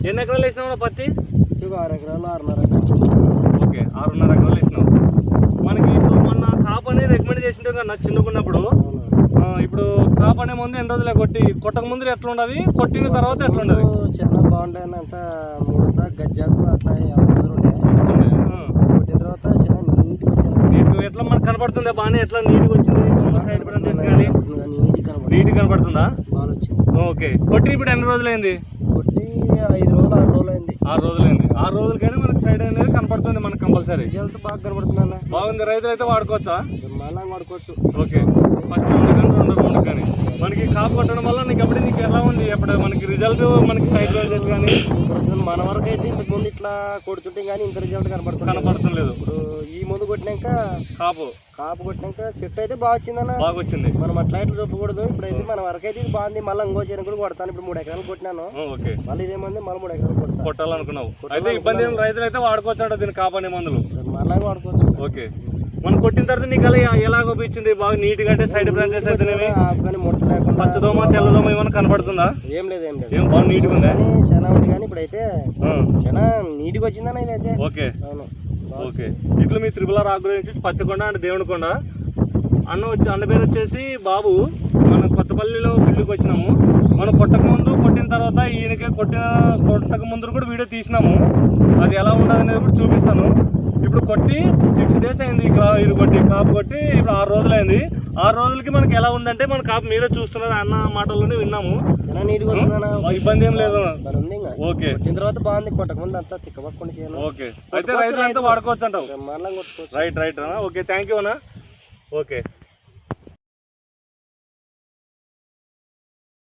ఎన్ని ఎకరాలు వేసినావు పత్తి? 6 ఎకరాలు 6.5 ఎకరాలు. ఓకే 6.5 ఎకరాలు వేసినావు. మనకి ఇప్పుడు మొన్న కాపు అనేది రికమెండ్ చేసింటే కదా చిన్నకున్నప్పుడు. ఇప్పుడు కాపు అనే ముందు ఎన్ని రోజులే కొట్టక ముందు ఎట్లా ఉండదు, కొట్టిన తర్వాత ఎట్లా ఉండదు? చాలా బాగుంటాయి అంత ముడత గజ్జాకు అట్లా కొట్టిన తర్వాత చాలా నీట్గా వచ్చింది. ఎట్లా మనకు కనపడుతుంది బాగానే, ఎట్లా నీట్గా వచ్చింది సైడ్ బ్రాంచెస్ కానీ నీట్గా కనపడుతుందా? బాగా వచ్చింది. ఓకే కొట్టి ఇప్పుడు ఎన్ని రోజులైంది? కొట్టి 5 రోజులు 6 రోజులు అయింది. 6 రోజులైంది. 6 రోజులకైనా మనకి సైడ్ అనేది కనపడుతుంది మనకు కంపల్సరీ. రిజల్ట్ బాగా కనపడుతుంది. బాగుంది. రైతులు అయితే వాడుకోవచ్చా? మళ్ళా వాడుకోవచ్చు. ఓకే ఫస్ట్ 2 రౌండ్ కానీ మనకి కాపు కొట్టడం వల్ల నీకు ఎలా ఉంది? ఎప్పుడు మనకి రిజల్ట్ మనకి సైడ్ బ్రాంచెస్ కానీ మన వరకు అయితే ఇంతకు ముందు ఇట్లా కొడుతుంటే కానీ ఇంత రిజల్ట్ కనపడుతుంది. ఇప్పుడు ఈ ముందు కొట్టినాక కాపు కొట్టినాక సెట్ అయితే బాగా వచ్చిందన్న. బాగా వచ్చింది. మనం అట్లా ఇట్లా చెప్పకూడదు. ఇప్పుడైతే మన వరకు అయితే ఇది బాగుంది. మళ్ళీ ఇంకో చేను కూడా కొడతాను. ఇప్పుడు 3 ఎకరాలు కొట్టినాను. మళ్ళీ ఇదేమంది మళ్ళీ 3 ఎకరాలు కొట్టాలనుకున్నావు. అయితే ఇబ్బంది ఏం, రైతులు అయితే వాడుకోవచ్చు దీన్ని కాపు అనే మందులు మళ్ళీ వాడుకోవచ్చు. ఓకే మనం కొట్టిన తర్వాత నీకు అలా ఎలా అనిపించింది? బాగా నీట్ గా అంటే సైడ్ బ్రాంచెస్ అయితే పచ్చదోమ తెల్లదోమ ఏమైనా కనపడుతుందా? ఏం లేదు ఏం లేదు. ఏం బాగా నీట్ గా ఉందా? చాలా ఉంది కానీ ఇప్పుడైతే చాలా నీట్ గా వచ్చిందన్న ఇదైతే. ఓకే ఓకే ఇట్లా మీ త్రిపుల రాగు నుంచి పత్తికొండ అంటే దేవునికొండ అన్న పేరు వచ్చేసి బాబు. మనం కొత్తపల్లిలో ఫీల్డ్కి వచ్చినాము. మనం కొట్టిన తర్వాత ఈయనకి కొట్టక ముందు కూడా వీడియో తీసినాము. అది ఎలా ఉండదు అనేది కూడా చూపిస్తాను. ఇప్పుడు కొట్టి 6 days అయింది. ఇది కాపు కొట్టి ఇప్పుడు 6 రోజులు అయింది. 6 రోజులకి మనకి ఎలా ఉందంటే మన కాపు మీరే చూస్తున్నారు అన్న మాటల్లోనే విన్నాము. ఇబ్బంది ఏం లేదు. ఓకే తర్వాత బాగుంది. కొట్టక ముందు అంతా తిక్కబట్టుకుని చేయను. ఓకే అయితే రైతులు అంతా వాడుకోవచ్చు అంటావు. రైట్ ఓకే థ్యాంక్ యూ అన్న. ఓకే